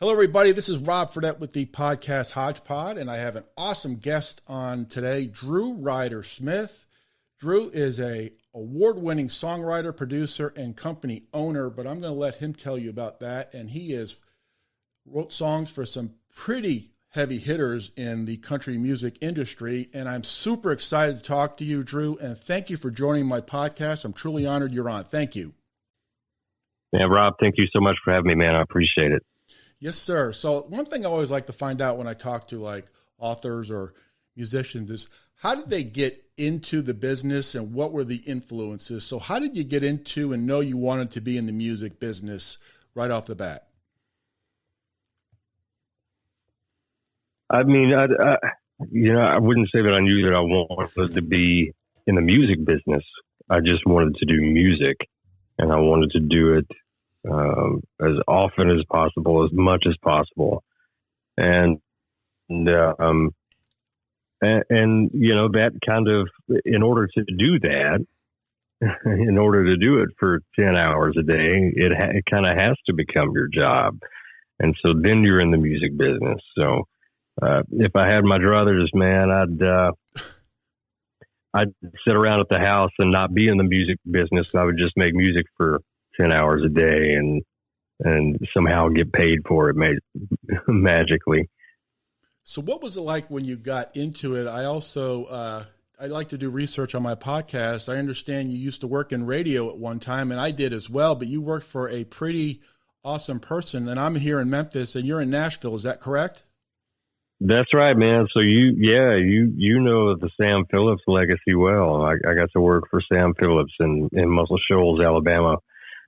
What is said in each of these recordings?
Hello, everybody. This is Rob Fredette with the podcast HODGEPOD, and I have an awesome guest on today, Drew Ryder Smith. Drew is a award-winning songwriter, producer, and company owner, but I'm going to let him tell you about that. And he wrote songs for some pretty heavy hitters in the country music industry, and I'm super excited to talk to you, Drew, and thank you for joining my podcast. I'm truly honored you're on. Thank you. Yeah, Rob, thank you so much for having me, man. I appreciate it. Yes, sir. So one thing I always like to find out when I talk to like authors or musicians is how did they get into the business and what were the influences? So how did you get into and know you wanted to be in the music business right off the bat? I mean, I wouldn't say that I knew that I wanted to be in the music business. I just wanted to do music, and I wanted to do it as often as possible, as much as possible. And you know, that kind of, in order to do that, in order to do it for 10 hours a day, it kind of has to become your job. And so then you're in the music business. So, if I had my druthers, man, I'd sit around at the house and not be in the music business. I would just make music for 10 hours a day and somehow get paid for it magically. So what was it like when you got into it? I also, I like to do research on my podcast. I understand you used to work in radio at one time, and I did as well, but you worked for a pretty awesome person, and I'm here in Memphis and you're in Nashville. Is that correct? That's right, man. So you know the Sam Phillips legacy well. I got to work for Sam Phillips in Muscle Shoals, Alabama,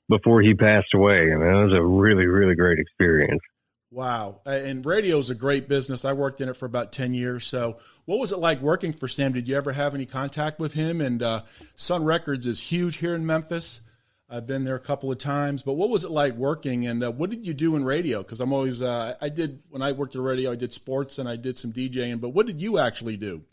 before he passed away. I mean, it was a really, really great experience. Wow. And radio is a great business. I worked in it for about 10 years. So what was it like working for Sam? Did you ever have any contact with him? And Sun Records is huge here in Memphis. I've been there a couple of times, but what was it like working, and what did you do in radio? Because I'm always, when I worked in radio, I did sports and I did some DJing, but what did you actually do?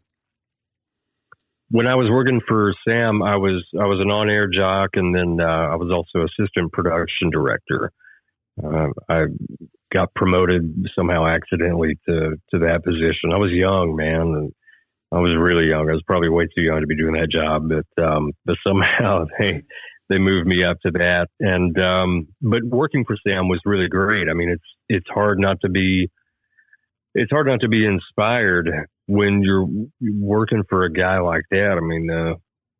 When I was working for Sam, I was an on-air jock, and then I was also assistant production director. I got promoted somehow accidentally to that position. I was young, man, and I was really young. I was probably way too young to be doing that job, but somehow they moved me up to that. And, but working for Sam was really great. I mean, it's hard not to be inspired when you're working for a guy like that. I mean,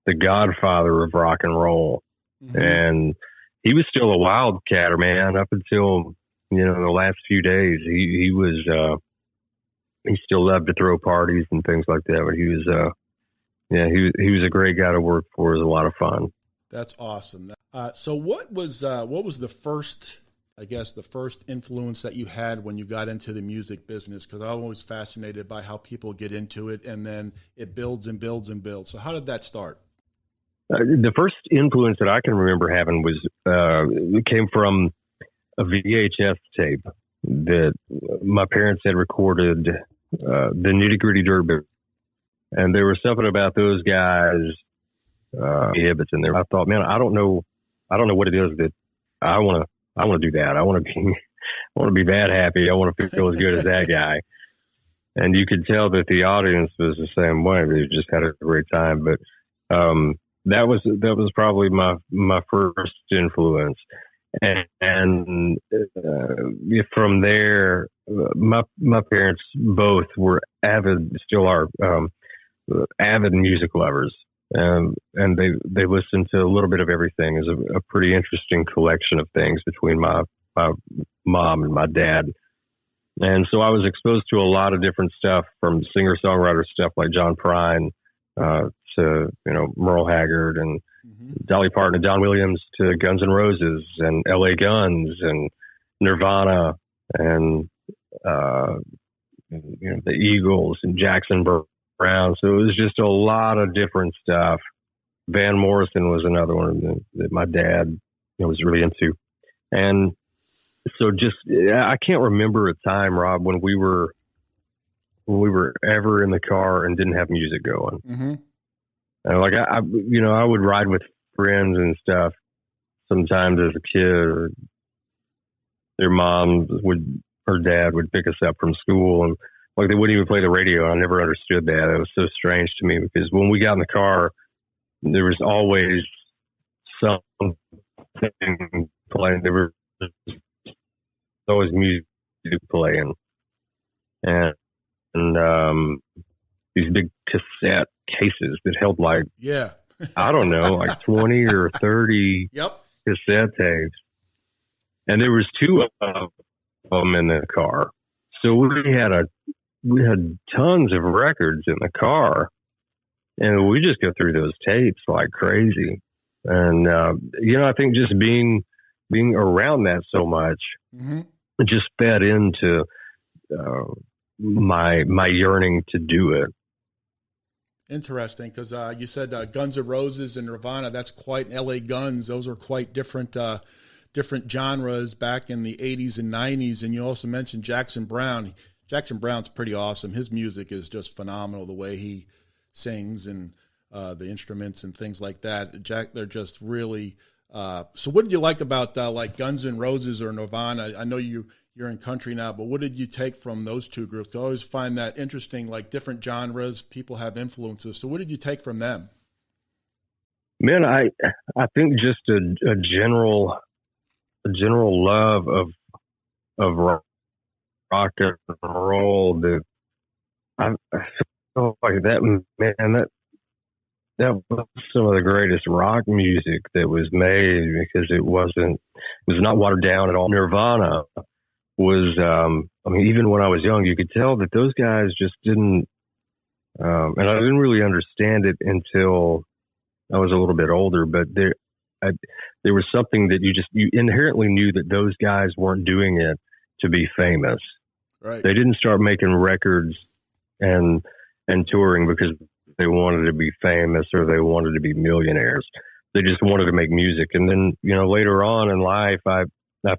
the godfather of rock and roll. Mm-hmm. And he was still a wildcatter, man, up until, you know, the last few days. He still loved to throw parties and things like that. But he was a great guy to work for. It was a lot of fun. That's awesome. So what was the first influence that you had when you got into the music business? Because I'm always fascinated by how people get into it and then it builds and builds and builds. So how did that start? The first influence that I can remember having was it came from a VHS tape that my parents had recorded, the Nitty Gritty Dirt Band. And there was something about those guys, Hibbets in there. I thought, man, I don't know what it is that I want to do that. I want to be that happy. I want to feel as good as that guy. And you could tell that the audience was the same way. They just had a great time. But that was probably my first influence. And from there, my parents both were still are avid music lovers. And they listened to a little bit of everything. It was a pretty interesting collection of things between my mom and my dad. And so I was exposed to a lot of different stuff, from singer-songwriter stuff like John Prine to, you know, Merle Haggard and Dolly Parton and Don Williams, to Guns N' Roses and LA Guns and Nirvana and, you know, the Eagles and Jackson Brown. So it was just a lot of different stuff. Van Morrison was another one that my dad, you know, was really into. And so I can't remember a time, Rob, when we were ever in the car and didn't have music going. Mm-hmm. And like I would ride with friends and stuff sometimes as a kid, or their moms would her dad would pick us up from school, and like they wouldn't even play the radio. And I never understood that. It was so strange to me because when we got in the car, there was always something playing. There was always music playing, and these big cassette cases that held like I don't know, like 20 or 30 cassette tapes, and there was 2 of them in the car. So we had tons of records in the car, and we just go through those tapes like crazy. And I think just being around that so much just fed into my yearning to do it. Interesting, because you said Guns N' Roses and Nirvana. That's quite L.A. Guns. Those are quite different genres back in the 80s and 90s. And you also mentioned Jackson Browne. Jackson Browne's pretty awesome. His music is just phenomenal, the way he sings and the instruments and things like that. They're just really so what did you like about like Guns N' Roses or Nirvana? I know you're in country now, but what did you take from those 2 groups? I always find that interesting, like different genres, people have influences. So what did you take from them? Man, I think just a general love of rock and roll that I feel like that, man, that was some of the greatest rock music that was made because it was not watered down at all. Nirvana was, even when I was young, you could tell that those guys just didn't, and I didn't really understand it until I was a little bit older, but there was something that you inherently knew that those guys weren't doing it to be famous. Right. They didn't start making records and touring because they wanted to be famous or they wanted to be millionaires. They just wanted to make music. And then, later on in life, I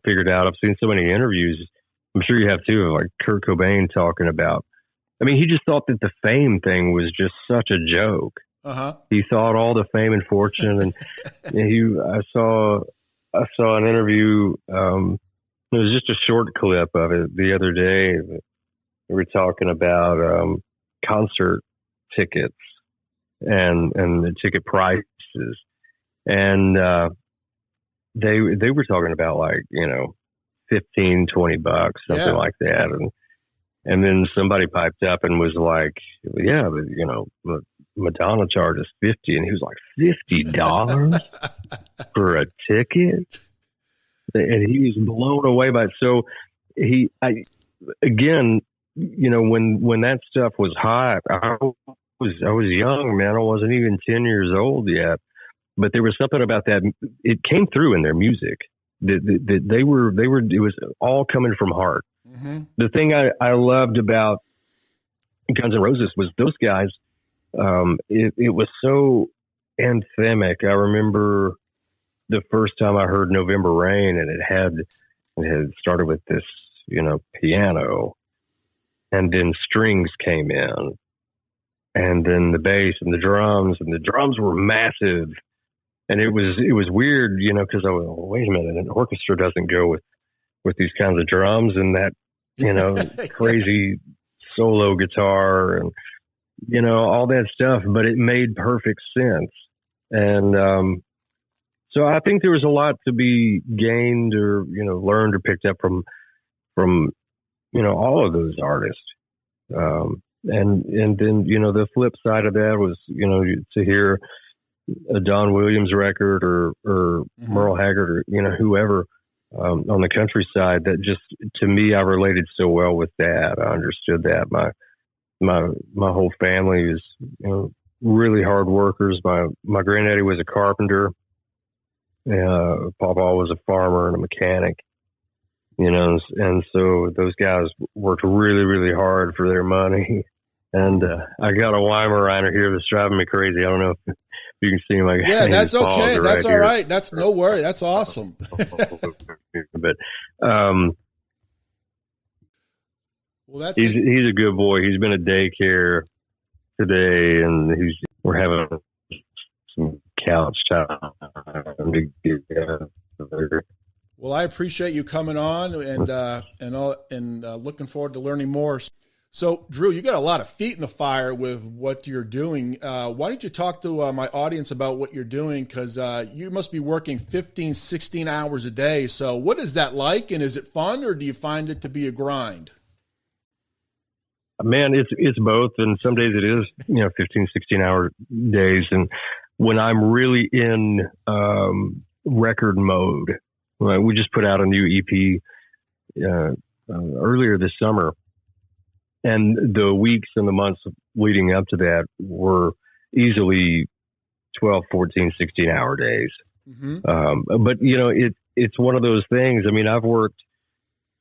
figured out, I've seen so many interviews, I'm sure you have too, of like Kurt Cobain talking about, he just thought that the fame thing was just such a joke. He thought all the fame and fortune, and I saw an interview, it was just a short clip of it the other day. We were talking about concert tickets and the ticket prices, and they were talking about like $15, $20, something like that, and then somebody piped up and was like, yeah, but Madonna charges $50, and he was like, $50 for a ticket, and he was blown away by it. So when that stuff was hot, I was young, man. I wasn't even 10 years old yet, but there was something about that. It came through in their music. They were. It was all coming from heart. The thing I loved about Guns N' Roses was those guys. It was so anthemic. I remember the first time I heard November Rain, and it had started with this, piano, and then strings came in, and then the bass and the drums were massive. And it was weird, because I was, wait a minute, an orchestra doesn't go with these kinds of drums and that, crazy solo guitar and, all that stuff, but it made perfect sense. And, so I think there was a lot to be gained or, learned or picked up from, all of those artists. And then, the flip side of that was, to hear a Don Williams record or Merle Haggard or, whoever, on the countryside, that just, to me, I related so well with that. I understood that my whole family is, really hard workers. My granddaddy was a carpenter. Papa was a farmer and a mechanic, and so those guys worked really, really hard for their money. And I got a Weimaraner here that's driving me crazy. I don't know if you can see him. Yeah, that's okay. That's all right. That's no worry. That's awesome. But well, he's a good boy. He's been at daycare today, and we're having some couch time together. Well, I appreciate you coming on and looking forward to learning more. So, Drew, you got a lot of feet in the fire with what you're doing. Why don't you talk to my audience about what you're doing? Because you must be working 15, 16 hours a day. So what is that like? And is it fun, or do you find it to be a grind? Man, it's both. And some days it is, 15, 16-hour days. And when I'm really in record mode, we just put out a new EP earlier this summer. And the weeks and the months leading up to that were easily 12, 14, 16-hour days. Mm-hmm. But, it's one of those things. I mean, I've worked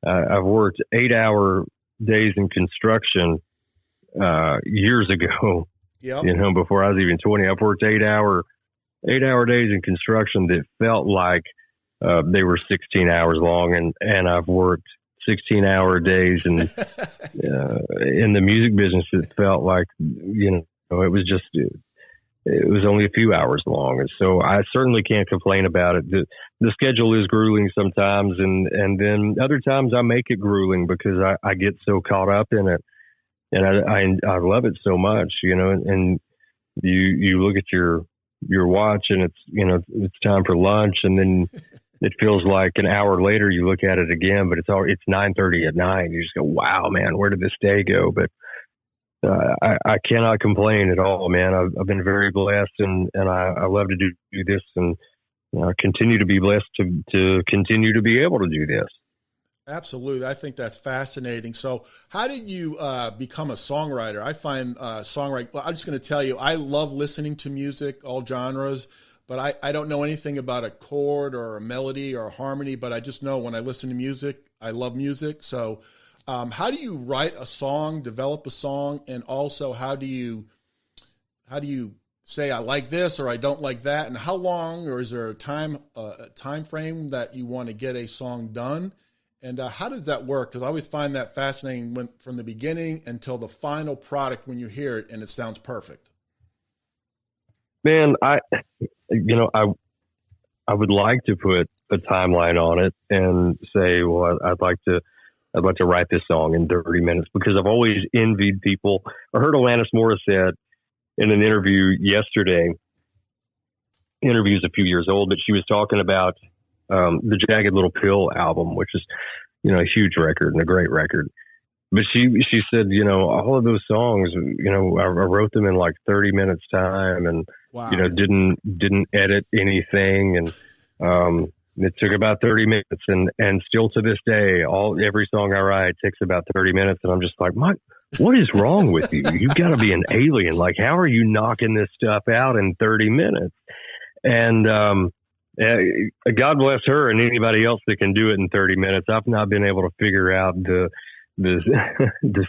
8-hour days in construction years ago, yep. Before I was even 20. I've worked 8-hour days in construction that felt like they were 16 hours long, and I've worked 16-hour days and in the music business it felt like it was only a few hours long. And so I certainly can't complain about it. The schedule is grueling sometimes, and then other times I make it grueling because I get so caught up in it, and I love it so much, and you look at your watch and it's time for lunch, and then it feels like an hour later you look at it again, but it's 9:30 at night. You just go, wow, man, where did this day go? But I cannot complain at all, man. I've been very blessed, and I love to do this, and continue to be blessed to continue to be able to do this. Absolutely. I think that's fascinating. So how did you become a songwriter? I find songwriting, I'm just going to tell you, I love listening to music, all genres, but I don't know anything about a chord or a melody or a harmony, but I just know when I listen to music, I love music. So how do you write a song, develop a song, and also how do you say I like this or I don't like that, and how long, or is there a time frame that you want to get a song done? And how does that work? Because I always find that fascinating from the beginning until the final product when you hear it and it sounds perfect. Man, I would like to put a timeline on it and say, well, I'd like to write this song in 30 minutes, because I've always envied people. I heard Alanis Morissette in an interview yesterday. Interview's a few years old, but she was talking about the Jagged Little Pill album, which is, a huge record and a great record. But she said, all of those songs, I wrote them in like 30 minutes time, and, wow. Didn't edit anything. And, it took about 30 minutes, and still to this day, every song I write takes about 30 minutes. And I'm just like, what is wrong with you? You've got to be an alien. Like, how are you knocking this stuff out in 30 minutes? And, God bless her and anybody else that can do it in 30 minutes. I've not been able to figure out the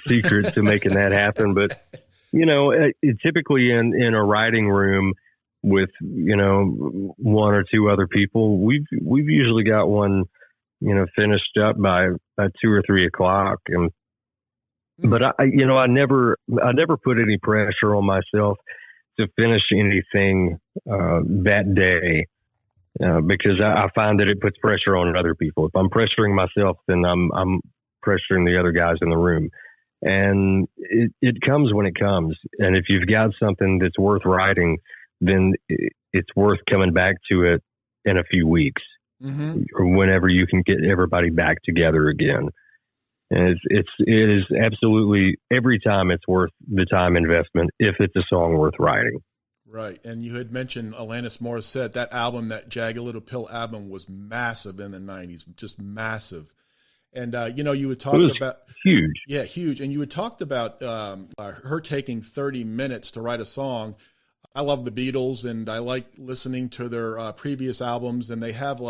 secret to making that happen. But, typically in a writing room with, one or two other people, we've usually got one, finished up by 2 or 3 o'clock. And, but I never put any pressure on myself to finish anything, that day. Because I find that it puts pressure on other people. If I'm pressuring myself, then I'm pressuring the other guys in the room. And it comes when it comes. And if you've got something that's worth writing, then it's worth coming back to it in a few weeks, mm-hmm. or whenever you can get everybody back together again. And it is absolutely, every time it's worth the time investment if it's a song worth writing. Right. And you had mentioned Alanis Morissette. That album, that Jagged Little Pill album, was massive in the 90s, just massive. And, you would talk about huge. Yeah, huge. And you had talked about her taking 30 minutes to write a song. I love the Beatles, and I like listening to their previous albums. And they have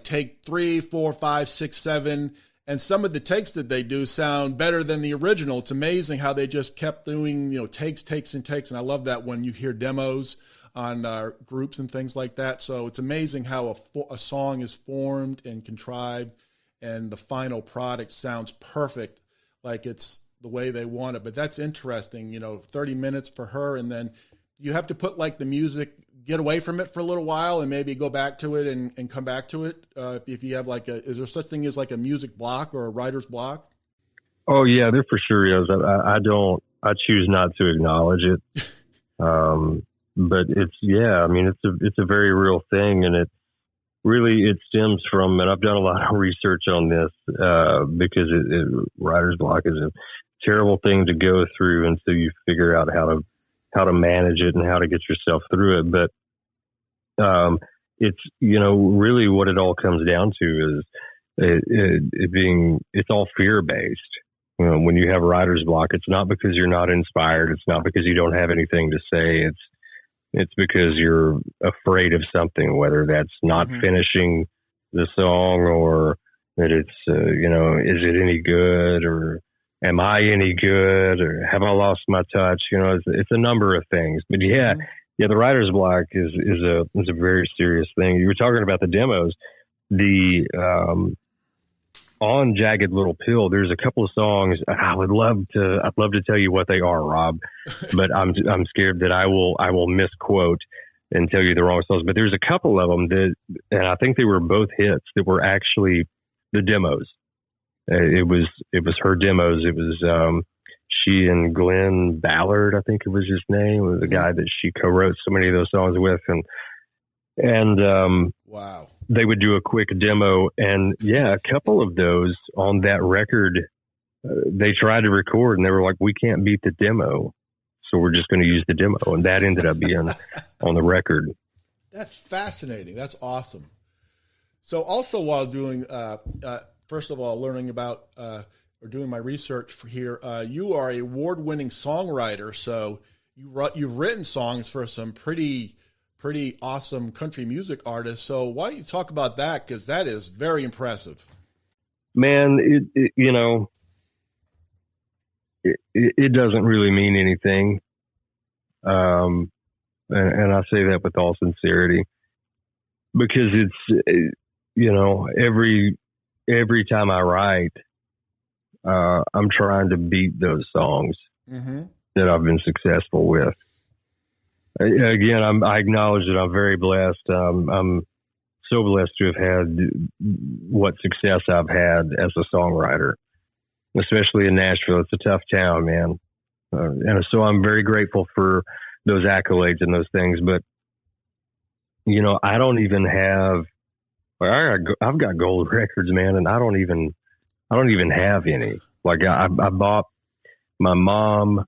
take 3, 4, 5, 6, 7. And some of the takes that they do sound better than the original. It's amazing how they just kept doing, takes. And I love that when you hear demos on groups and things like that. So it's amazing how a song is formed and contrived, and the final product sounds perfect, like it's the way they want it. But that's interesting, 30 minutes for her. And then you have to put like the music get away from it for a little while and maybe go back to it and come back to it? If you have is there such thing as like a music block or a writer's block? Oh yeah, there for sure is. I choose not to acknowledge it. But it's a very real thing, and it stems from, and I've done a lot of research on this, because writer's block is a terrible thing to go through until you figure out how to manage it and how to get yourself through it. But, it's, really what it all comes down to is it's all fear based. When you have writer's block, it's not because you're not inspired. It's not because you don't have anything to say. It's because you're afraid of something, whether that's not finishing the song, or that it's, is it any good, or am I any good, or have I lost my touch? It's a number of things. But the writer's block is a very serious thing. You were talking about the demos. On Jagged Little Pill, there's a couple of songs I'd love to tell you what they are, Rob, but I'm scared that I will misquote and tell you the wrong songs. But there's a couple of them and I think they were both hits that were actually the demos. It was her demos. It was she and Glenn Ballard, I think it was his name, was the guy that she co-wrote so many of those songs with, and wow. They would do a quick demo, and a couple of those on that record, they tried to record and they were like, we can't beat the demo, so we're just going to use the demo. And that ended up being on the record. That's fascinating. That's awesome. So also while doing, first of all, learning about, or doing my research for here, you are an award-winning songwriter. So you've written songs for some pretty awesome country music artists. So why don't you talk about that? Because that is very impressive. Man, it doesn't really mean anything. And I say that with all sincerity, because it's, every time I write, I'm trying to beat those songs that I've been successful with. Again, I acknowledge that I'm very blessed. I'm so blessed to have had what success I've had as a songwriter, especially in Nashville. It's a tough town, man. And so I'm very grateful for those accolades and those things. But, I don't even have, I've got gold records, man, and I don't even have any. Like I bought my mom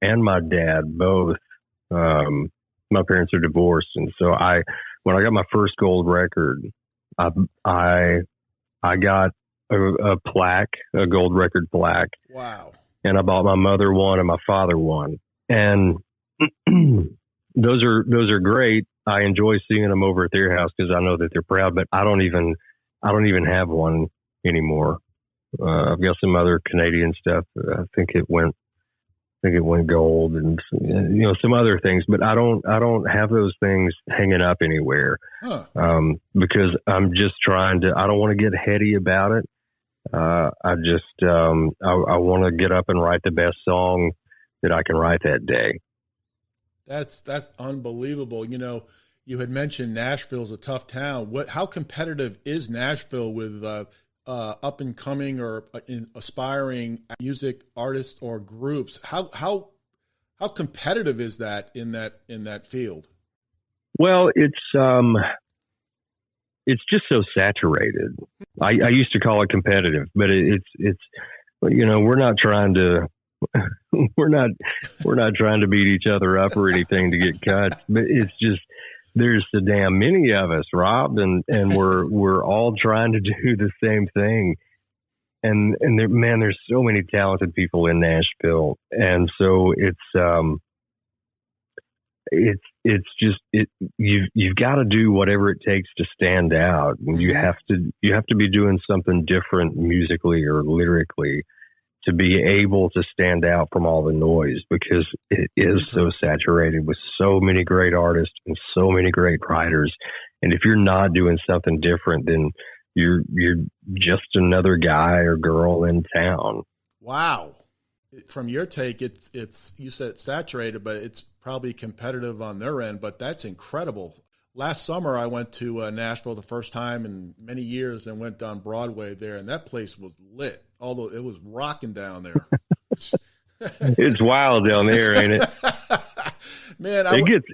and my dad both. My parents are divorced, and so when I got my first gold record, I got a plaque, a gold record plaque. Wow! And I bought my mother one and my father one, and those are great. I enjoy seeing them over at their house because I know that they're proud. But I don't even have one anymore. I've got some other Canadian stuff. I think it went gold, and some other things, but I don't have those things hanging up anywhere. Because I'm just I don't want to get heady about it. I want to get up and write the best song that I can write that day. That's unbelievable. You had mentioned Nashville's a tough town. How competitive is Nashville with up and coming or aspiring music artists or groups? How competitive is that in that field? Well, it's just so saturated. I used to call it competitive, but it's we're not trying to beat each other up or anything to get cuts, but it's just there's so damn many of us, Rob, and we're all trying to do the same thing. And there's so many talented people in Nashville, and so you've got to do whatever it takes to stand out, and you have to be doing something different musically or lyrically to be able to stand out from all the noise, because it is so saturated with so many great artists and so many great writers. And if you're not doing something different, then you're just another guy or girl in town. Wow. From your take, it's you said it's saturated, but probably competitive on their end, but that's incredible. Last summer, I went to Nashville the first time in many years and went down Broadway there, and that place was lit, although it was rocking down there. It's wild down there, ain't it? Man,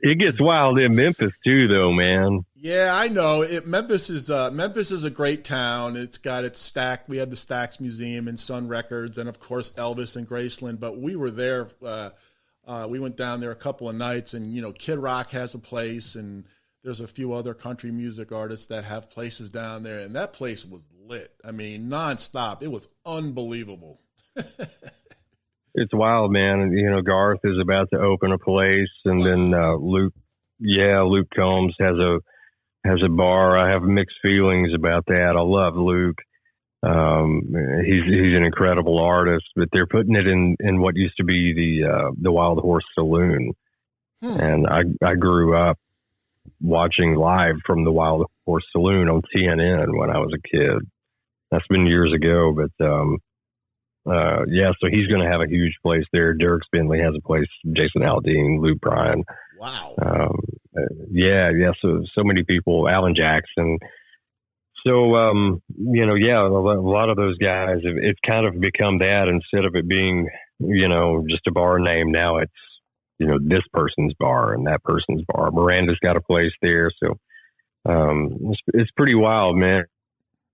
it gets wild in Memphis too, though, man. Yeah, I know. Memphis is a great town. It's got its Stax. We had the Stax Museum and Sun Records, and of course Elvis and Graceland. But we were there. We went down there a couple of nights, and Kid Rock has a place, and there's a few other country music artists that have places down there, and that place was lit. I mean, nonstop. It was unbelievable. It's wild, man. Garth is about to open a place, and then Luke Combs has a bar. I have mixed feelings about that. I love Luke. He's an incredible artist, but they're putting it in what used to be the Wild Horse Saloon. And I grew up watching live from the Wild Horse Saloon on TNN when I was a kid. That's been years ago, but so he's going to have a huge place there. Derek Spindley has a place. Jason Aldean, Luke Bryan. Wow. So many people. Alan Jackson. So a lot of those guys. It's kind of become that instead of it being just a bar name. Now it's this person's bar and that person's bar. Miranda's got a place there, so it's pretty wild, man.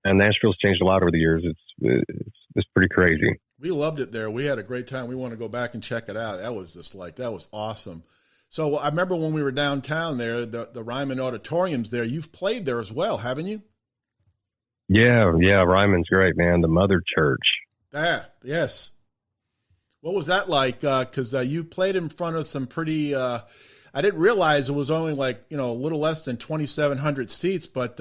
And Nashville's changed a lot over the years. It's pretty crazy. We loved it there. We had a great time. We want to go back and check it out. That was awesome. So I remember when we were downtown there, the Ryman Auditorium's there. You've played there as well, haven't you? Yeah. Ryman's great, man. The Mother Church. Yes. What was that like? Because you played in front of some pretty. I didn't realize it was only a little less than 2,700 seats, but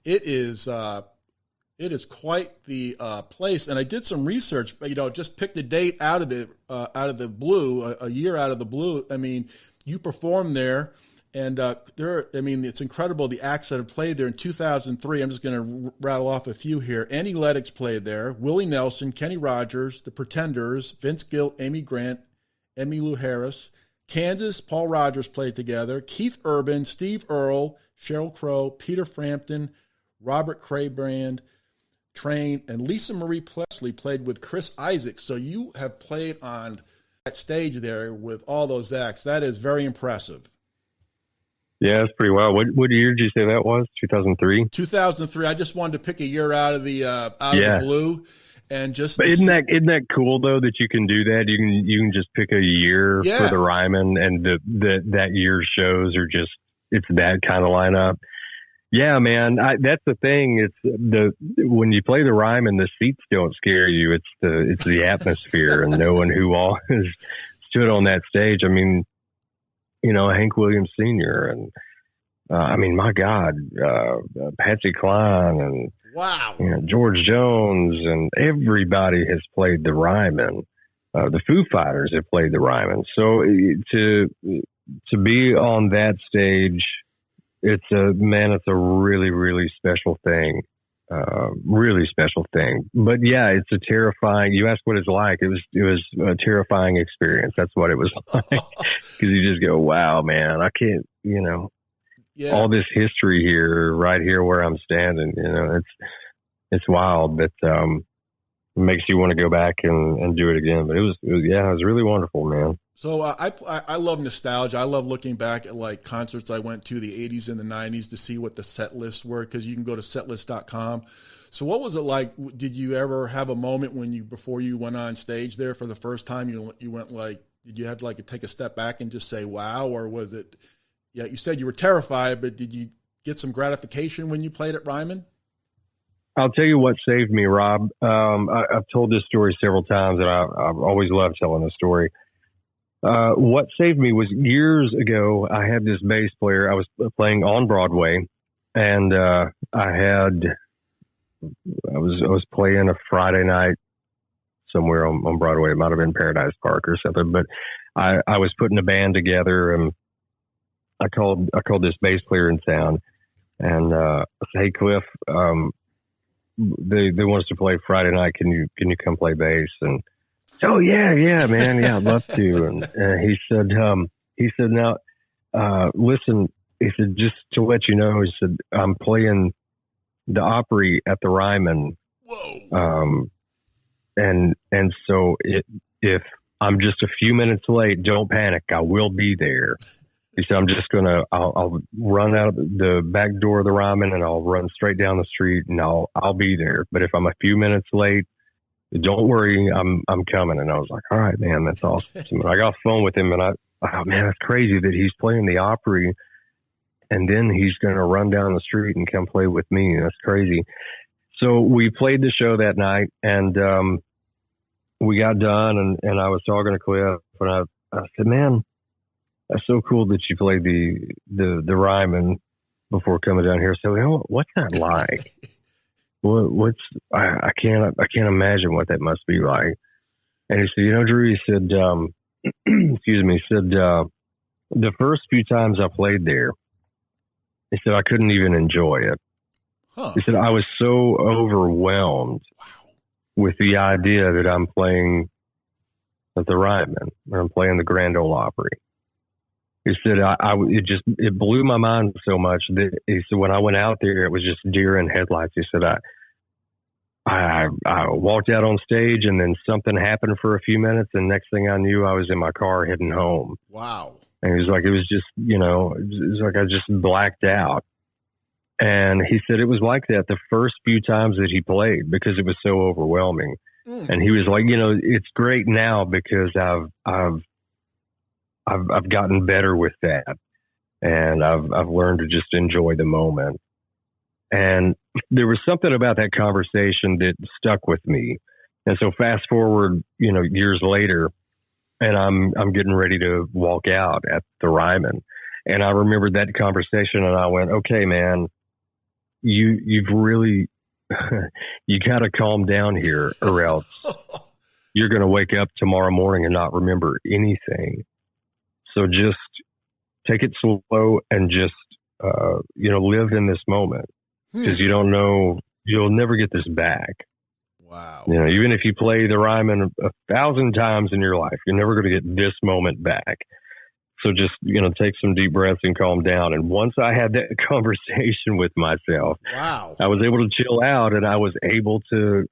it is quite the place. And I did some research. Just picked a date out of the blue, a year out of the blue. I mean, you performed there, and it's incredible the acts that have played there in 2003. I'm just going to rattle off a few here. Annie Lennox played there. Willie Nelson, Kenny Rogers, The Pretenders, Vince Gill, Amy Grant, Emmylou Harris. Kansas, Paul Rogers played together. Keith Urban, Steve Earle, Sheryl Crow, Peter Frampton, Robert Crabrand, Train, and Lisa Marie Presley played with Chris Isaac. So you have played on that stage there with all those acts. That is very impressive. Yeah, that's pretty wild. What year did you say that was? 2003? 2003. I just wanted to pick a year out of the blue, and just. But isn't that cool though that you can do that? You can just pick a year for the Ryman, and that year's shows are just it's that kind of lineup. Yeah, man, that's the thing. It's when you play the Ryman, the seats don't scare you. It's the atmosphere and knowing who all has stood on that stage. I mean, Hank Williams Sr. and my God, Patsy Cline and wow, George Jones, and everybody has played the Ryman. The Foo Fighters have played the Ryman. So to be on that stage. It's a really, really special thing. Really special thing. But yeah, it's a terrifying, you asked what it's like. It was a terrifying experience. That's what it was like. Cause you just go, wow, man, I can't, all this history here, right here where I'm standing, it's wild, but, it makes you want to go back and do it again. But it was really wonderful, man. So I love nostalgia. I love looking back at concerts I went to the 80s and the 90s to see what the set lists were, because you can go to setlist.com. So what was it like? Did you ever have a moment before you went on stage there for the first time, you went did you have to take a step back and just say, wow? Or was it, you said you were terrified, but did you get some gratification when you played at Ryman? I'll tell you what saved me, Rob. I've told this story several times, and I've always loved telling the story. What saved me was years ago, I had this bass player. I was playing on Broadway, and I was playing a Friday night somewhere on Broadway. It might have been Paradise Park or something, but I was putting a band together, and I called this bass player in town, and I said, "Hey, Cliff, they want us to play Friday night. Can you come play bass?" And oh yeah, man. Yeah, I'd love to. And he said, he said, now, listen, he said, just to let you know, he said, I'm playing the Opry at the Ryman. Whoa. And so if I'm just a few minutes late, don't panic. I will be there. He said, I'll run out the back door of the Ryman and I'll run straight down the street and I'll be there. But if I'm a few minutes late, don't worry, I'm coming. And I was like, all right, man, that's awesome. And I got off the phone with him and oh man, that's crazy that he's playing the Opry and then he's going to run down the street and come play with me. That's crazy. So we played the show that night and, we got done and I was talking to Cliff and I said, man, that's so cool that you played the Ryman before coming down here. So what's that like? I can't imagine what that must be like. And he said, Drew, he said, excuse me, he said, the first few times I played there, he said, I couldn't even enjoy it. Huh. He said, I was so overwhelmed with the idea that I'm playing at the Ryman or I'm playing the Grand Ole Opry. He said, it blew my mind so much that he said, when I went out there, it was just deer in headlights. He said, I walked out on stage and then something happened for a few minutes. And next thing I knew, I was in my car heading home. Wow. And he was like, it was just, it was like I just blacked out. And he said it was like that the first few times that he played because it was so overwhelming. And he was like, it's great now because I've gotten better with that, and I've learned to just enjoy the moment. And there was something about that conversation that stuck with me. And so fast forward, years later, and I'm getting ready to walk out at the Ryman, and I remembered that conversation, and I went, okay, man. You've really, you got to calm down here or else you're going to wake up tomorrow morning and not remember anything. So just take it slow and just, live in this moment because you don't know, you'll never get this back. Wow. Even if you play the Ryman 1,000 times in your life, you're never going to get this moment back. So just, take some deep breaths and calm down. And once I had that conversation with myself, wow, I was able to chill out and I was able to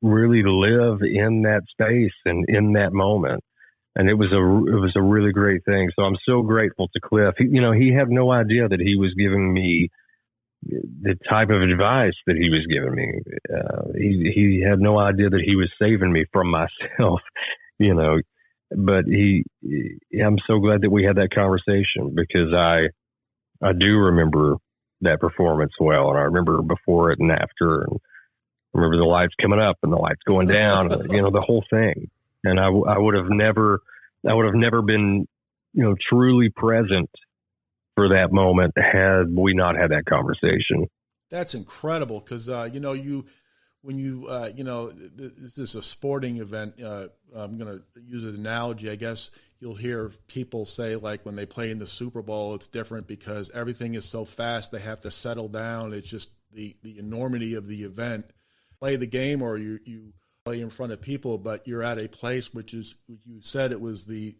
really live in that space and in that moment. And it was a really great thing. So I'm so grateful to Cliff. He had no idea that he was giving me the type of advice that he was giving me. He had no idea that he was saving me from myself, But I'm so glad that we had that conversation because I do remember that performance well. And I remember before it and after, and I remember the lights coming up and the lights going down, the whole thing. And I would have never been, truly present for that moment had we not had that conversation. That's incredible. Cause, when this is a sporting event, I'm going to use an analogy. I guess you'll hear people say, like, when they play in the Super Bowl, it's different because everything is so fast. They have to settle down. It's just the enormity of the event. Play the game or you play in front of people, but you're at a place which is, you said it was the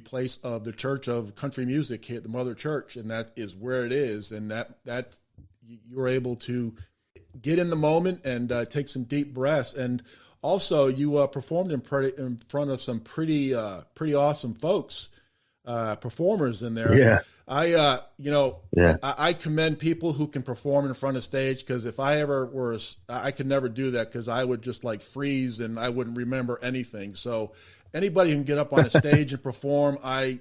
place of the Church of Country Music here, the Mother Church, and that is where it is. And that you're able to get in the moment and take some deep breaths. And also you performed in front of some pretty awesome folks, performers in there. Yeah. I commend people who can perform in front of stage, because if I ever were, I could never do that because I would just like freeze and I wouldn't remember anything. So anybody who can get up on a stage and perform, I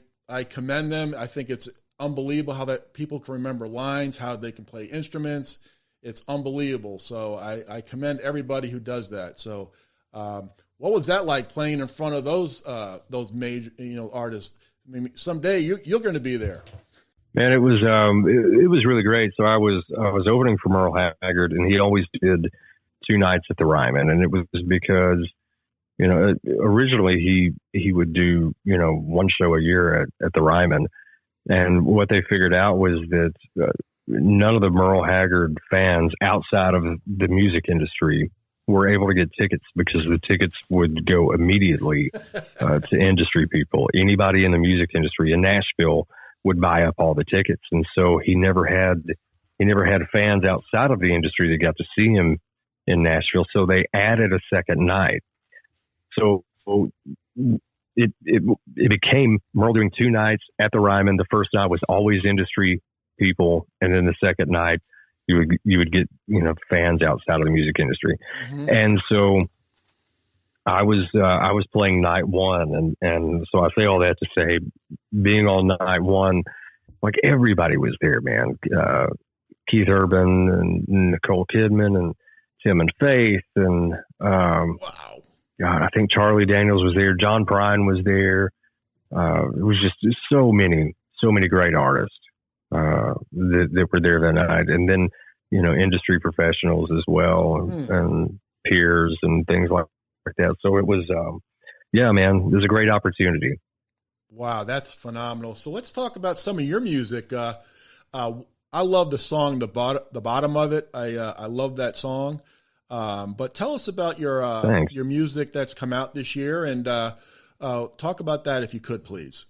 commend them. I think it's unbelievable how that people can remember lines, how they can play instruments. It's unbelievable. So I commend everybody who does that. So what was that like playing in front of those major, artists? I mean, someday you're going to be there. Man, it was really great. So I was opening for Merle Haggard, and he always did 2 nights at the Ryman, and it was because originally he would do 1 show a year at the Ryman, and what they figured out was that none of the Merle Haggard fans outside of the music industry were able to get tickets because the tickets would go immediately to industry people. Anybody in the music industry in Nashville would buy up all the tickets. And so he never had fans outside of the industry that got to see him in Nashville. So they added a second night. So it became, we're doing 2 nights at the Ryman. The first night was always industry people. And then the second night, you would get, fans outside of the music industry. Mm-hmm. And so I was playing night 1. And so I say all that to say, being on night 1, like everybody was there, man. Keith Urban and Nicole Kidman and Tim and Faith. And, wow. God, I think Charlie Daniels was there. John Prine was there. It was just so many great artists that were there that night. And then, industry professionals as well, and peers and things like that. So it was, man, it was a great opportunity. Wow, that's phenomenal. So let's talk about some of your music. I love the song, the bottom of it. I love that song. But tell us about your music that's come out this year, and talk about that if you could, please.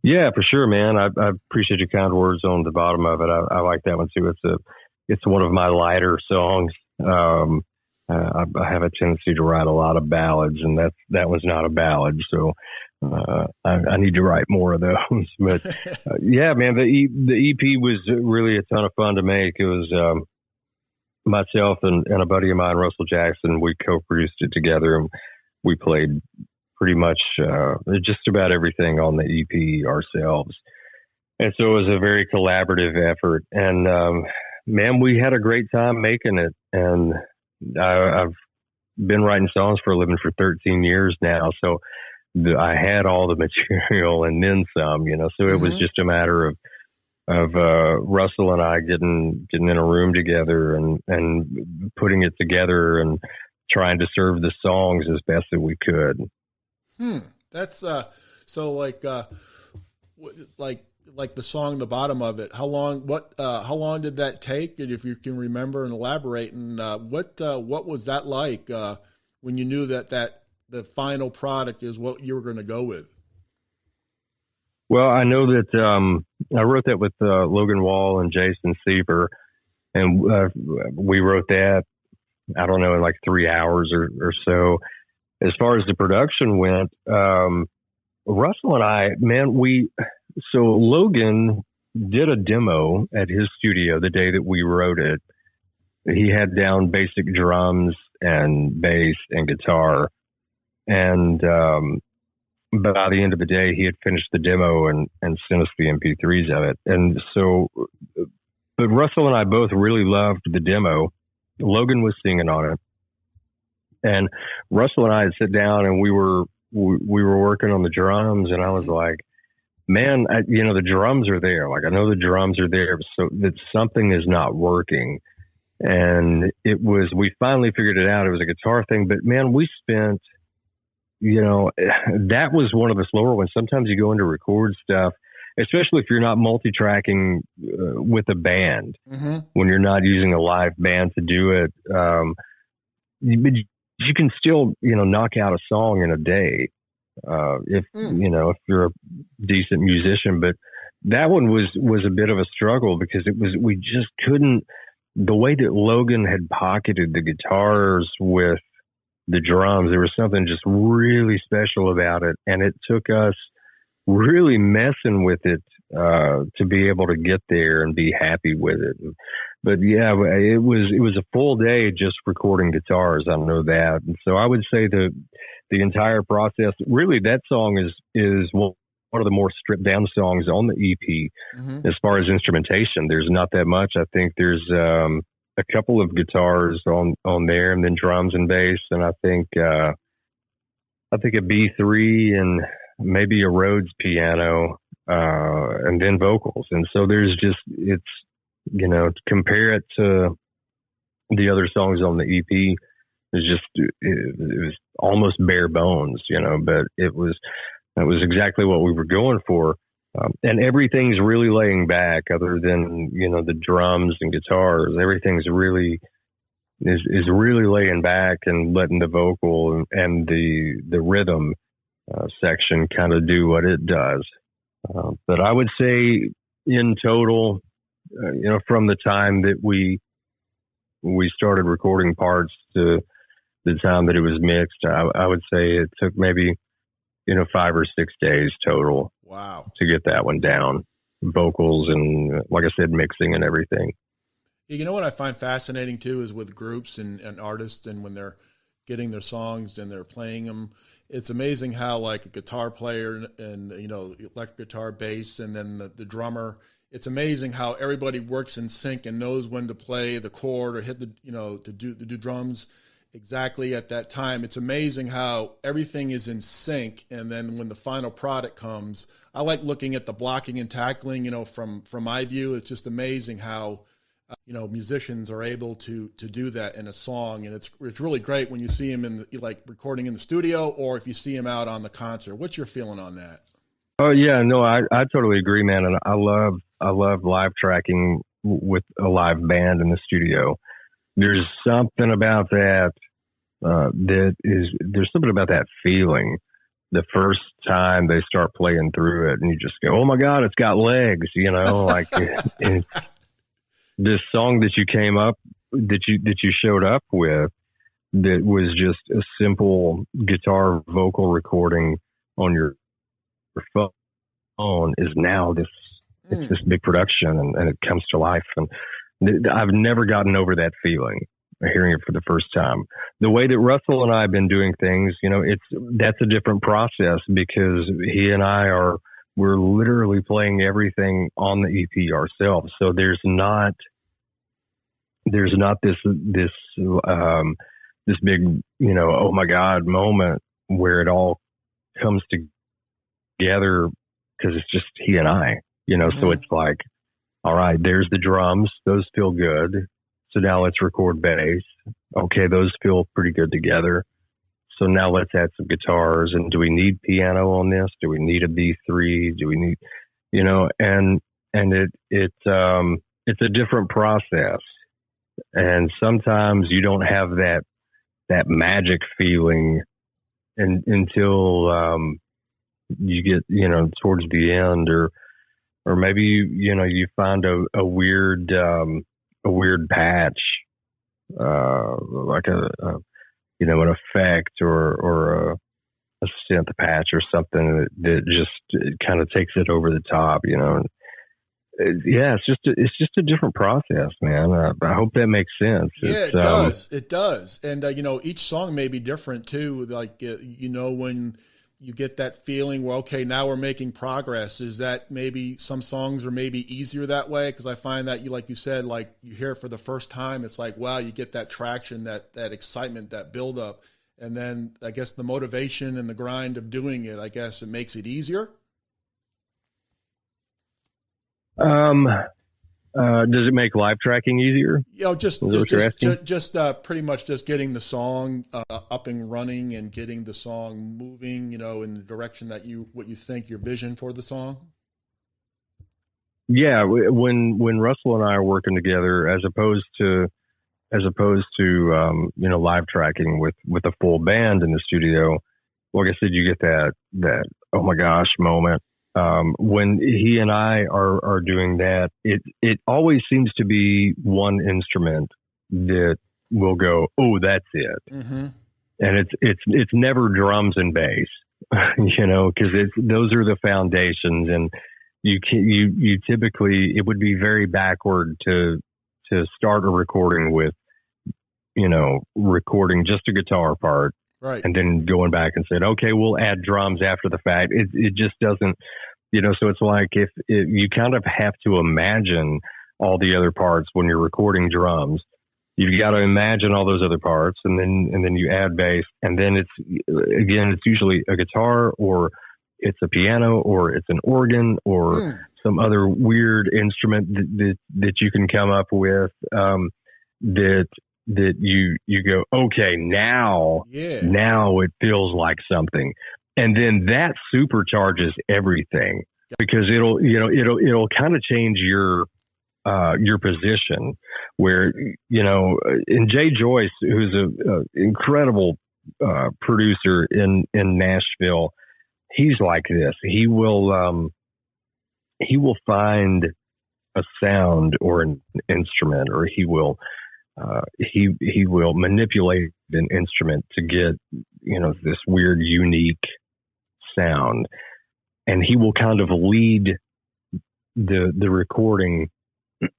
Yeah, for sure, man. I appreciate your kind words on the bottom of it. I like that one too. It's one of my lighter songs. I have a tendency to write a lot of ballads, and that was not a ballad. So I need to write more of those. But yeah, man, the EP was really a ton of fun to make. It was myself and a buddy of mine, Russell Jackson. We co-produced it together, and we played pretty much just about everything on the EP ourselves. And so it was a very collaborative effort. And man, we had a great time making it. And I've been writing songs for a living for 13 years now. So I had all the material and then some, so it was just a matter of Russell and I getting in a room together and putting it together and trying to serve the songs as best that we could. That's so like the song, the bottom of it. How long did that take? And if you can remember and elaborate, and what was that like when you knew that the final product is what you were going to go with? Well, I know that I wrote that with Logan Wall and Jason Sieber, and we wrote that, I don't know, in like 3 hours or so. As far as the production went, Russell and I, man, so Logan did a demo at his studio the day that we wrote it. He had down basic drums and bass and guitar. And by the end of the day, he had finished the demo and sent us the MP3s of it. And so, but Russell and I both really loved the demo. Logan was singing on it. And Russell and I had sat down and we were working on the drums, and I was like, man, the drums are there. Like, I know the drums are there, so that something is not working. And we finally figured it out. It was a guitar thing, but man, we spent, that was one of the slower ones. Sometimes you go into record stuff, especially if you're not multi-tracking with a band, when you're not using a live band to do it. You can still, knock out a song in a day, if you're a decent musician. But that one was a bit of a struggle because we just couldn't, the way that Logan had pocketed the guitars with the drums, there was something just really special about it. And it took us really messing with it to be able to get there and be happy with it. But yeah, it was a full day just recording guitars. I know that. And so I would say the entire process, really, that song is one of the more stripped down songs on the EP. As far as instrumentation, there's not that much. I think there's a couple of guitars on there, and then drums and bass, and I think a B3 and maybe a Rhodes piano, and then vocals. And so there's just, it's, to compare it to the other songs on the EP, it was almost bare bones, but that was exactly what we were going for. And everything's really laying back other than, the drums and guitars. Everything's really is really laying back and letting the vocal and the rhythm section kind of do what it does. But I would say in total, from the time that we started recording parts to the time that it was mixed, I would say it took maybe 5 or 6 days total. Wow. To get that one down, vocals and, like I said, mixing and everything. You know what I find fascinating too is with groups and artists, and when they're getting their songs and they're playing them, it's amazing how like a guitar player and electric guitar, bass, and then the drummer, it's amazing how everybody works in sync and knows when to play the chord or hit the to do drums exactly at that time. It's amazing how everything is in sync, and then when the final product comes, I like looking at the blocking and tackling. From my view, it's just amazing how musicians are able to do that in a song, and it's really great when you see them like recording in the studio, or if you see them out on the concert. What's your feeling on that? Oh yeah, no, I totally agree, man, and I love live tracking with a live band in the studio. There's something about that there's something about that feeling the first time they start playing through it, and you just go, oh my God, it's got legs, like this song that you came up, that you showed up with, that was just a simple guitar vocal recording on your phone, is now it's this big production, and it comes to life. And I've never gotten over that feeling, hearing it for the first time. The way that Russell and I have been doing things, that's a different process, because he and we're literally playing everything on the EP ourselves. So there's not this big, oh my God moment where it all comes together, because it's just he and I, Mm-hmm. So it's like, all right, there's the drums. Those feel good. So now let's record bass. Okay, those feel pretty good together. So now let's add some guitars. And do we need piano on this? Do we need a B3? Do we need, and it's a different process. And sometimes you don't have that magic feeling until you get, towards the end, or maybe you find a weird patch, like an effect or a synth patch or something that just kind of takes it over the top, Yeah, it's just a different process, man. I hope that makes sense. Yeah, it does. It does. And each song may be different too. Like when you get that feeling, well, okay, now we're making progress. Is that maybe some songs are maybe easier that way? Because I find that like you said, like you hear it for the first time, it's like, wow, you get that traction, that excitement, that build up, and then I guess the motivation and the grind of doing it, I guess it makes it easier. Does it make live tracking easier? Just pretty much just getting the song up and running and getting the song moving, in the direction that what you think your vision for the song. Yeah, when Russell and I are working together, as opposed to live tracking with a full band in the studio, like I said, you get that oh my gosh moment. When he and I are doing that, it always seems to be one instrument that will go, oh, that's it. Mm-hmm. And it's never drums and bass, because those are the foundations, and you typically, it would be very backward to start a recording with, recording just a guitar part. Right. And then going back and saying, okay, we'll add drums after the fact. It just doesn't, so it's like if you kind of have to imagine all the other parts when you're recording drums. You've got to imagine all those other parts, and then you add bass, and then it's usually a guitar, or it's a piano, or it's an organ, or some other weird instrument that you can come up with, that you go, okay, now it feels like something. And then that supercharges everything, because it'll kind of change your your position, where, you know, and Jay Joyce, who's a incredible producer in Nashville, he's like this. He will find a sound or an instrument, or he will manipulate an instrument to get, you know, this weird, unique sound, and he will kind of lead the recording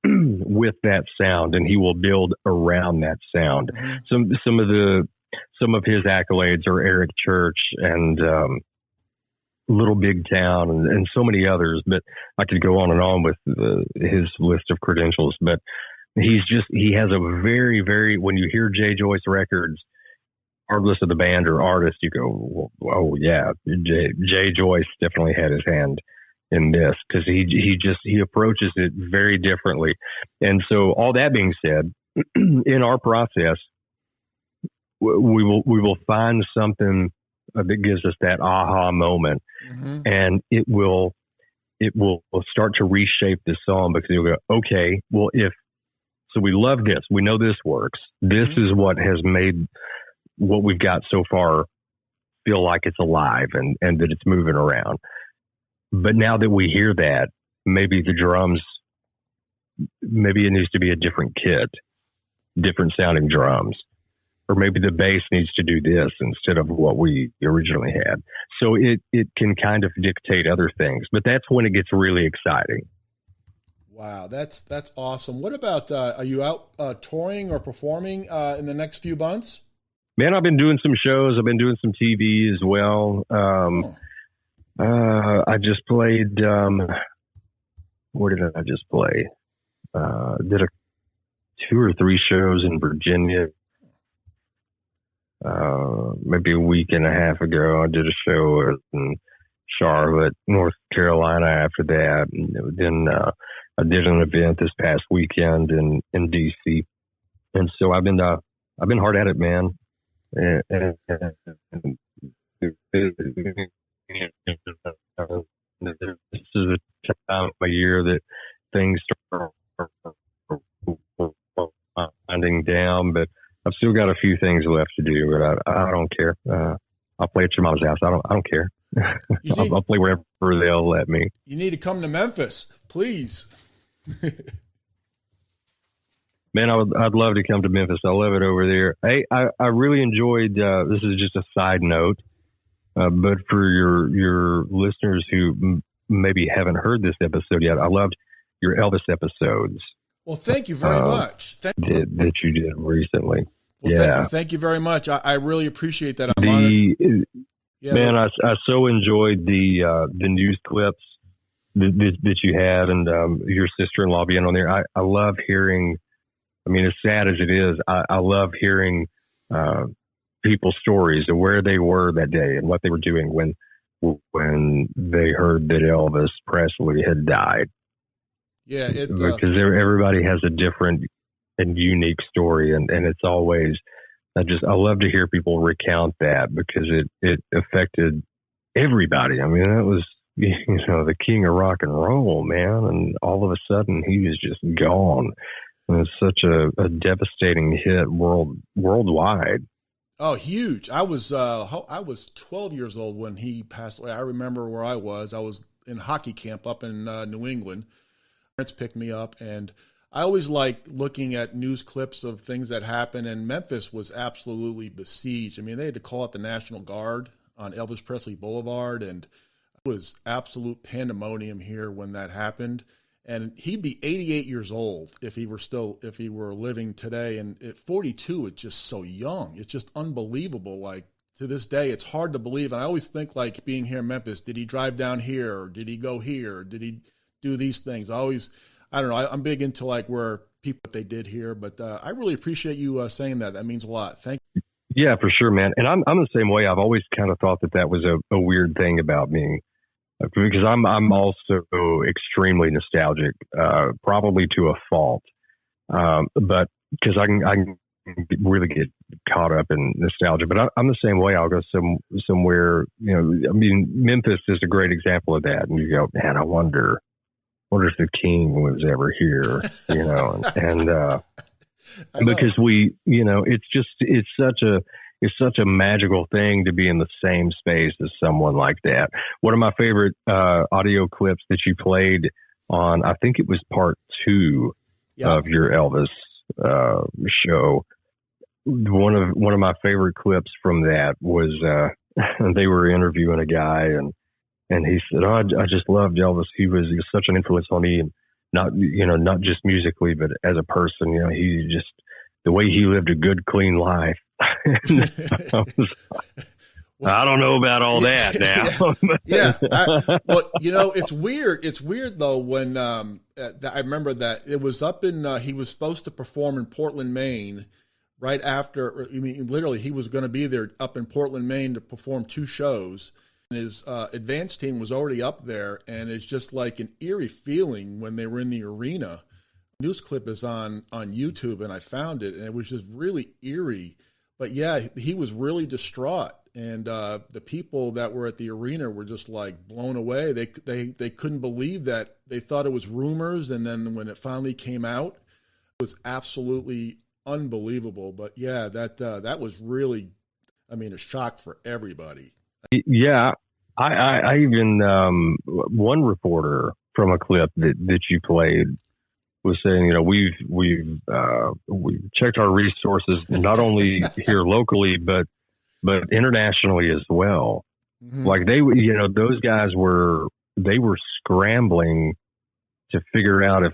with that sound, and he will build around that sound. Mm-hmm. Some of his accolades are Eric Church and Little Big Town and so many others, but I could go on and on with his list of credentials. But he has a very, very, when you hear Jay Joyce records, regardless of the band or artist, you go, oh yeah, Jay Joyce definitely had his hand in this, because he approaches it very differently. And so, all that being said, in our process, we will find something that gives us that aha moment, mm-hmm. and it will start to reshape the song, because you'll go, okay, well, so we love this, we know this works. This mm-hmm. is what has made what we've got so far feel like it's alive and that it's moving around. But now that we hear that, maybe the drums, maybe it needs to be a different kit, different sounding drums, or maybe the bass needs to do this instead of what we originally had. So it can kind of dictate other things, but that's when it gets really exciting. Wow, that's awesome. What about, are you out touring or performing in the next few months? Man, I've been doing some shows. I've been doing some TV as well. I just played, where did I just play? Did 2 or 3 shows in Virginia. Maybe a week and a half ago, I did a show in Charlotte, North Carolina after that. And then I did an event this past weekend in DC. And so I've been hard at it, man. And this is a time of year that things start winding down, but I've still got a few things left to do. But I don't care. I'll play at your mom's house. I don't care. I'll play wherever they'll let me. You need to come to Memphis, please. Man, I'd love to come to Memphis. I love it over there. Hey, I really enjoyed. This is just a side note. But for your listeners who maybe haven't heard this episode yet, I loved your Elvis episodes. Well, thank you very much. That you did recently. Well, yeah. Thank you very much. I really appreciate that. Man, I so enjoyed the news clips that you had, and your sister-in-law being on there. I love hearing, I mean, as sad as it is, I love hearing people's stories of where they were that day and what they were doing when they heard that Elvis Presley had died. Yeah, because everybody has a different and unique story, and it's always, I love to hear people recount that, because it affected everybody. I mean, that was, the king of rock and roll, man, and all of a sudden he was just gone. And it's such a devastating hit worldwide. Oh, huge. I was 12 years old when he passed away. I remember where I was. I was in hockey camp up in New England. Parents picked me up, and I always liked looking at news clips of things that happened, and Memphis was absolutely besieged. I mean, they had to call out the National Guard on Elvis Presley Boulevard, and it was absolute pandemonium here when that happened. And he'd be 88 years old if he were living today. And at 42, it's just so young. It's just unbelievable. Like, to this day, it's hard to believe. And I always think, like, being here in Memphis, did he drive down here, or did he go here, or did he do these things? I don't know. I'm big into, like, where people, what they did here, but I really appreciate you saying that. That means a lot. Thank you. Yeah, for sure, man. And I'm the same way. I've always kind of thought that was a weird thing about me, because I'm also extremely nostalgic, probably to a fault. But because I can really get caught up in nostalgia, but I'm the same way. I'll go somewhere, I mean, Memphis is a great example of that. And you go, man, I wonder wonder if the king was ever here, you know, and because we, you know, it's such a magical thing to be in the same space as someone like that. One of my favorite audio clips that you played on, I think it was part 2 of your Elvis show. One of my favorite clips from that was they were interviewing a guy, and he said, "Oh, I just loved Elvis. He was such an influence on me, and not just musically, but as a person. You know, he just the way he lived a good, clean life." I don't know about all that now. Well, you know, it's weird. It's weird though when I remember that it was up in he was supposed to perform in Portland, Maine. Right after, I mean, literally, he was going to be there up in Portland, Maine to perform 2 shows. And his advance team was already up there, and it's just like an eerie feeling when they were in the arena. News clip is on YouTube, and I found it, and it was just really eerie. But yeah, he was really distraught, and the people that were at the arena were just like blown away. They couldn't believe that. They thought it was rumors, and then when it finally came out, it was absolutely unbelievable. But yeah, that was really, I mean, a shock for everybody. Yeah, I even one reporter from a clip that you played was saying, you know, we've checked our resources not only here locally but internationally as well. Mm-hmm. Like those guys were scrambling to figure out if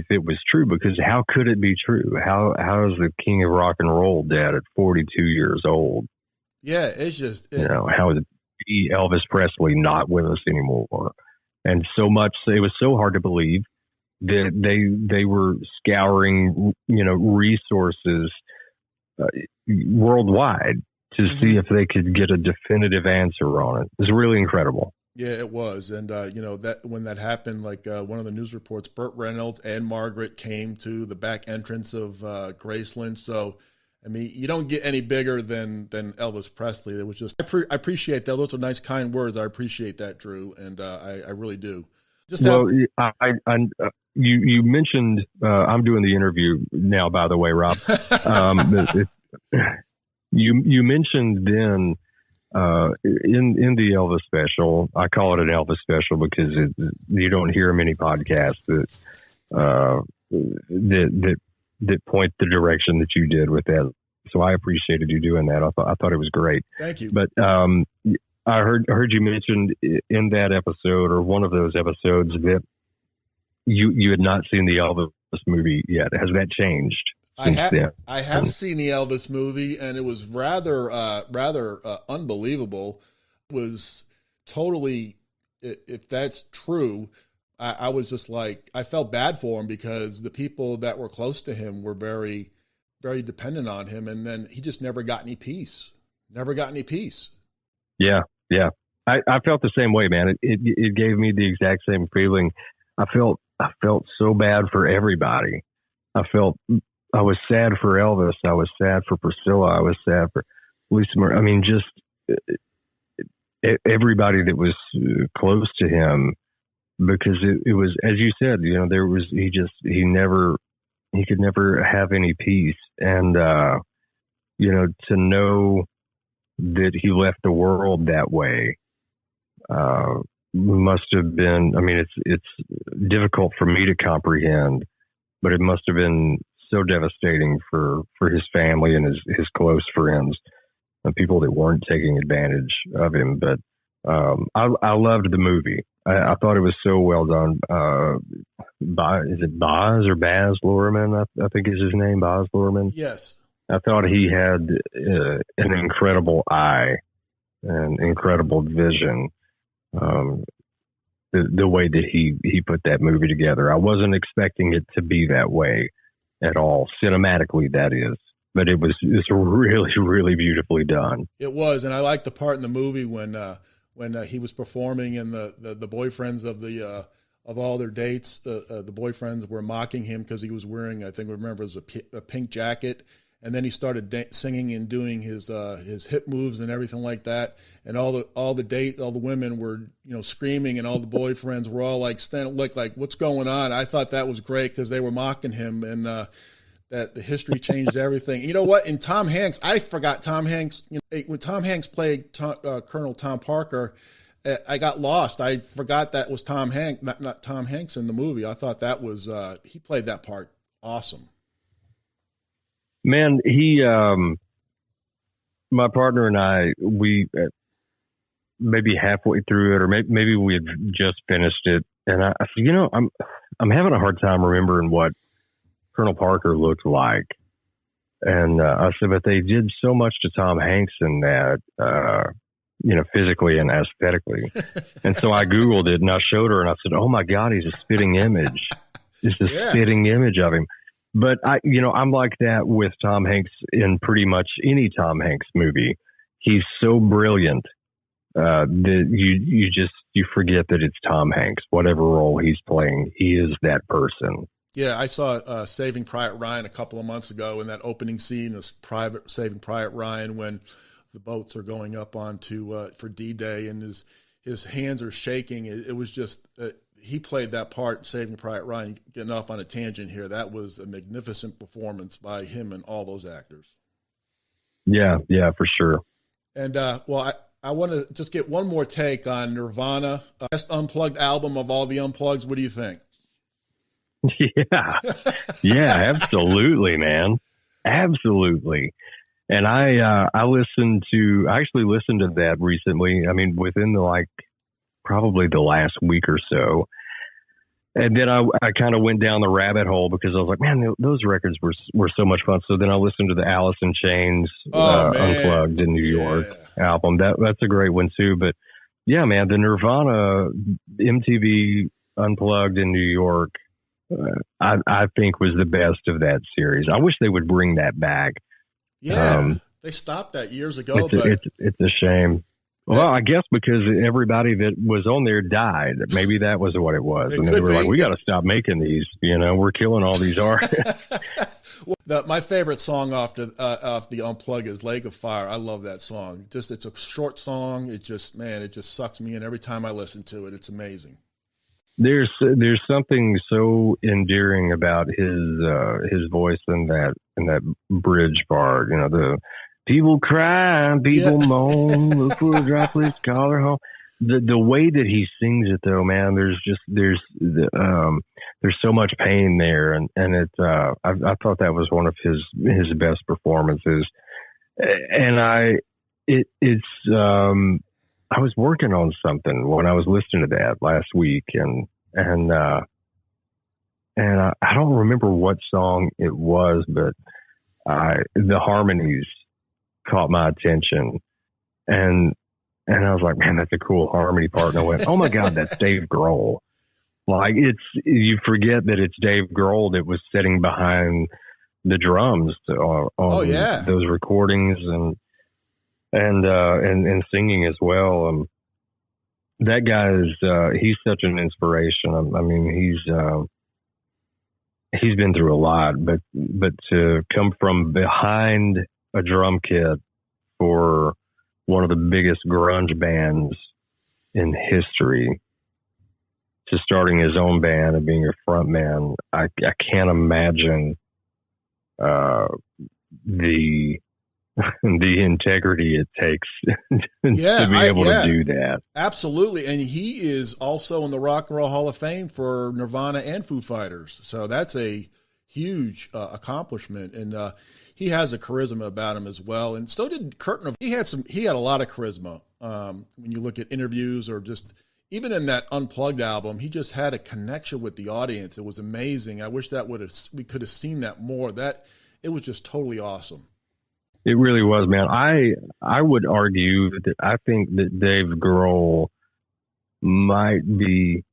it was true, because how could it be true? How is the king of rock and roll dead at 42 years old? Yeah, it's just how is Elvis Presley not with us anymore? And so much, it was so hard to believe that they were scouring resources worldwide to see if they could get a definitive answer on it. It was really incredible. Yeah, it was. And, that when that happened, like one of the news reports, Burt Reynolds and Margaret came to the back entrance of Graceland. So, I mean, you don't get any bigger than Elvis Presley. It was just, I appreciate that. Those are nice, kind words. I appreciate that, Drew. And I really do. You mentioned, I'm doing the interview now, by the way, Rob. You mentioned then, in the Elvis special, I call it an Elvis special because you don't hear many podcasts that point the direction that you did with that. So I appreciated you doing that. I thought it was great. Thank you. But I heard you mentioned in that episode, or one of those episodes, that you had not seen the Elvis movie yet. Has that changed? I have seen the Elvis movie, and it was rather unbelievable. It was totally, if that's true, I was just like, I felt bad for him because the people that were close to him were very, very dependent on him, and then he just never got any peace. Yeah. I felt the same way, man. It gave me the exact same feeling. I felt so bad for everybody. I was sad for Elvis. I was sad for Priscilla. I was sad for Lisa Marie. I mean, just everybody that was close to him, because it was, as you said, he could never have any peace. And, to know that he left the world that way, must have been, I mean, it's difficult for me to comprehend, but it must have been so devastating for his family and his close friends and people that weren't taking advantage of him. But I loved the movie. I thought it was so well done. Is it Baz or Baz Luhrmann? I think is his name, Baz Luhrmann. Yes. I thought he had an incredible eye and incredible vision. The way that he put that movie together, I wasn't expecting it to be that way at all, cinematically, that is. But it's really, really beautifully done. It was, and I liked the part in the movie when he was performing, and the boyfriends of all their dates, the boyfriends were mocking him because he was wearing, I think, remember, it was a pink jacket, and then he started singing and doing his hip moves and everything like that. And all the women were, screaming, and all the boyfriends were all like look like, what's going on? I thought that was great because they were mocking him, and that the history changed everything. And you know what? In Tom Hanks, I forgot Tom Hanks. When Tom Hanks played Colonel Tom Parker, I got lost. I forgot that was Tom Hanks, not Tom Hanks in the movie. I thought that was he played that part awesome. Man, he, my partner and I, we maybe halfway through it, or maybe we had just finished it, and I said, I'm having a hard time remembering what Colonel Parker looked like, and I said, but they did so much to Tom Hanks in that. Physically and aesthetically. And so I Googled it and I showed her and I said, oh my God, he's a spitting image. It's a spitting image of him. But I'm like that with Tom Hanks in pretty much any Tom Hanks movie. He's so brilliant that you forget that it's Tom Hanks. Whatever role he's playing, he is that person. Yeah, I saw Saving Private Ryan a couple of months ago, in that opening scene of Saving Private Ryan, when the boats are going up onto for D-Day, and his hands are shaking. It was just he played that part, Saving Private Ryan. Getting off on a tangent here, that was a magnificent performance by him and all those actors. Yeah, for sure. And I want to just get one more take on Nirvana, best unplugged album of all the unplugs. What do you think? Yeah, absolutely, man, absolutely. And I actually listened to that recently. I mean, within probably the last week or so. And then I kind of went down the rabbit hole because I was like, man, those records were so much fun. So then I listened to the Alice in Chains Unplugged in New York album. That's a great one too. But yeah, man, the Nirvana MTV Unplugged in New York, I think was the best of that series. I wish they would bring that back. Yeah, they stopped that years ago. It's a shame. Well, I guess because everybody that was on there died. Maybe that was what it was. And they were like, we got to stop making these. We're killing all these artists. My favorite song off the Unplug is Lake of Fire. I love that song. It's a short song. It just sucks me in every time I listen to it. It's amazing. There's something so endearing about his voice in that bridge part. The people cry, people moan, look for a droplets, call her home. The way that he sings it, though, man, there's so much pain there, and it's I thought that was one of his best performances. And I was working on something when I was listening to that last week, and I don't remember what song it was, but the harmonies caught my attention, and I was like, man, that's a cool harmony part. And I went, oh my God, that's Dave Grohl. Like, you forget that it's Dave Grohl that was sitting behind the drums on those recordings and singing as well. That guy he's such an inspiration. I mean, he's been through a lot, but to come from behind a drum kit for one of the biggest grunge bands in history to starting his own band and being a front man, I can't imagine the integrity it takes to be able to do that. Absolutely. And he is also in the Rock and Roll Hall of Fame for Nirvana and Foo Fighters. So that's a huge accomplishment. And he has a charisma about him as well. And so did Kurt. He had a lot of charisma. When you look at interviews or just even in that Unplugged album, he just had a connection with the audience. It was amazing. I wish we could have seen that more. It was just totally awesome. It really was, man. I would argue that I think that Dave Grohl might be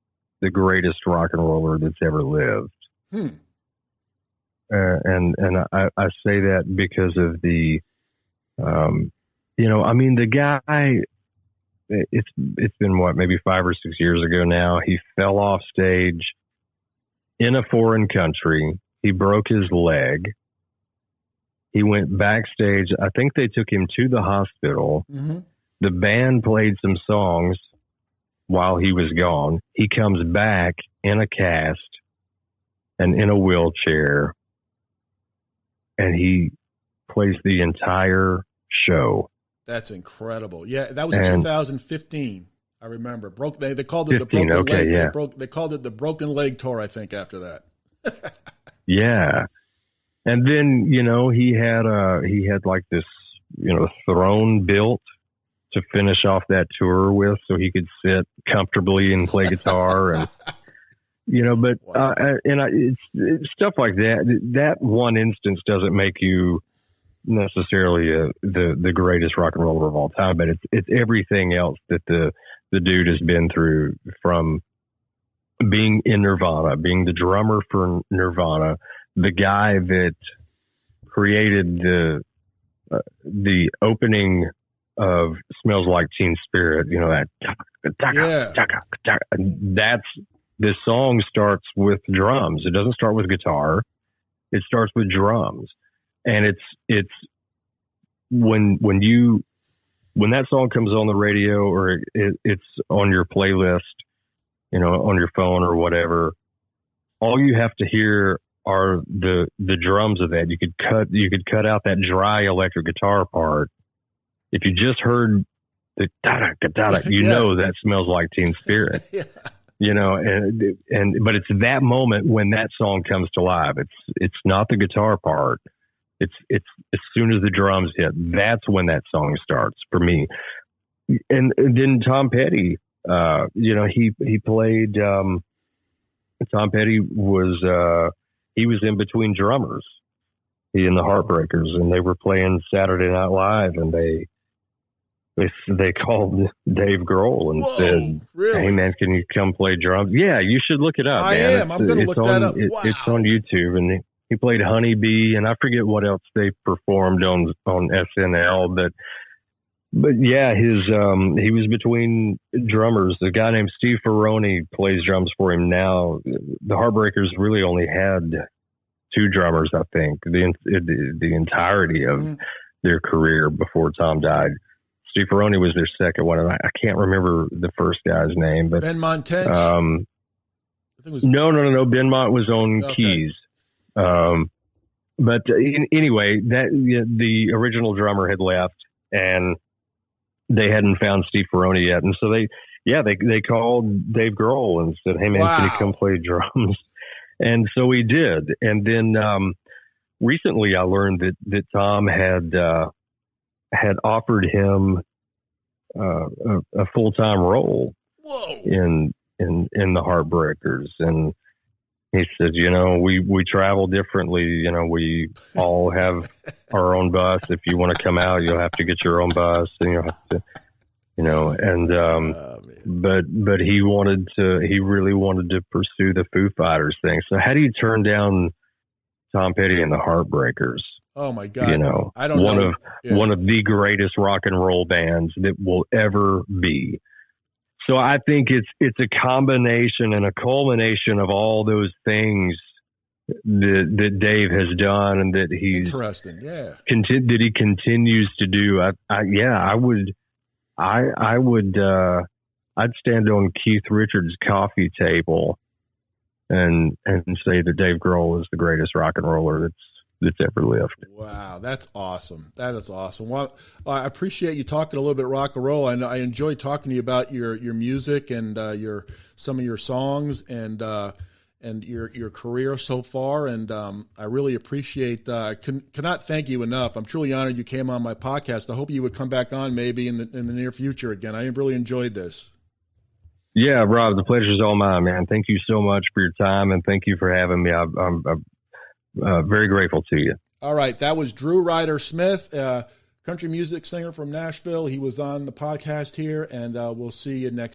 the greatest rock and roller that's ever lived. And I say that because of the, I mean, the guy, it's been maybe 5 or 6 years ago now. He fell off stage in a foreign country. He broke his leg. He went backstage. I think they took him to the hospital. Mm-hmm. The band played some songs while he was gone. He comes back in a cast and in a wheelchair, and he plays the entire show. That's incredible. Yeah, that was 2015. I remember. They called it 15, the broken leg. yeah. They called it the broken leg tour, I think, after that. Yeah. And then, you know, he had like this, you know, throne built to finish off that tour with, so he could sit comfortably and play guitar, and you know. But wow. It's stuff like that. That one instance doesn't make you necessarily the greatest rock and roller of all time, but it's everything else that the dude has been through, from being in Nirvana, being the drummer for Nirvana, the guy that created the opening of Smells Like Teen Spirit, you know, that this song starts with drums. It doesn't start with guitar. It starts with drums. And it's when that song comes on the radio, or it's on your playlist, you know, on your phone or whatever, all you have to hear are the drums of that. You could cut out that dry electric guitar part. If you just heard the da-da, you know that Smells Like Teen Spirit. Yeah. You know, but it's that moment when that song comes to life. It's not the guitar part. It's as soon as the drums hit, that's when that song starts for me. And then Tom Petty, you know, he played. Tom Petty was he was in between drummers. He and the Heartbreakers, and they were playing Saturday Night Live, and they called Dave Grohl and said, really? "Hey man, can you come play drums?" Yeah, you should look it up. I am. I'm going to look that up. Wow. It's on YouTube, and he played Honeybee, and I forget what else they performed on SNL, but yeah, he was between drummers. The guy named Steve Ferrone plays drums for him now. The Heartbreakers really only had 2 drummers, I think, the entirety of their career before Tom died. Steve Ferrone was their second one, and I can't remember the first guy's name, but Ben Montench. I think it was no. Ben Mont was on keys. But anyway, the original drummer had left, and they hadn't found Steve Ferrone yet, and so they called Dave Grohl and said, "Hey man, can you come play drums?" And so he did. And then recently, I learned that Tom had offered him a full-time role in the Heartbreakers, and he said, you know, we travel differently. You know, we all have our own bus. If you want to come out, you'll have to get your own bus, and you'll have to, you know. And but he really wanted to pursue the Foo Fighters thing. So how do you turn down Tom Petty and the Heartbreakers? Oh my God! You know, I don't know. One of the greatest rock and roll bands that will ever be. So I think it's a combination and a culmination of all those things that Dave has done, and that he's interesting. Yeah, that he continues to do. I'd stand on Keith Richards' coffee table and say that Dave Grohl is the greatest rock and roller that's ever lived. Wow, that's awesome. That is awesome. Well, I appreciate you talking a little bit rock and roll, and I enjoy talking to you about your music and some of your songs and your career so far. And I really appreciate. Cannot thank you enough. I'm truly honored you came on my podcast. I hope you would come back on maybe in the near future again. I really enjoyed this. Yeah, Rob, the pleasure's all mine, man. Thank you so much for your time, and thank you for having me. I'm very grateful to you. All right. That was Drew Ryder Smith, country music singer from Nashville. He was on the podcast here, and we'll see you next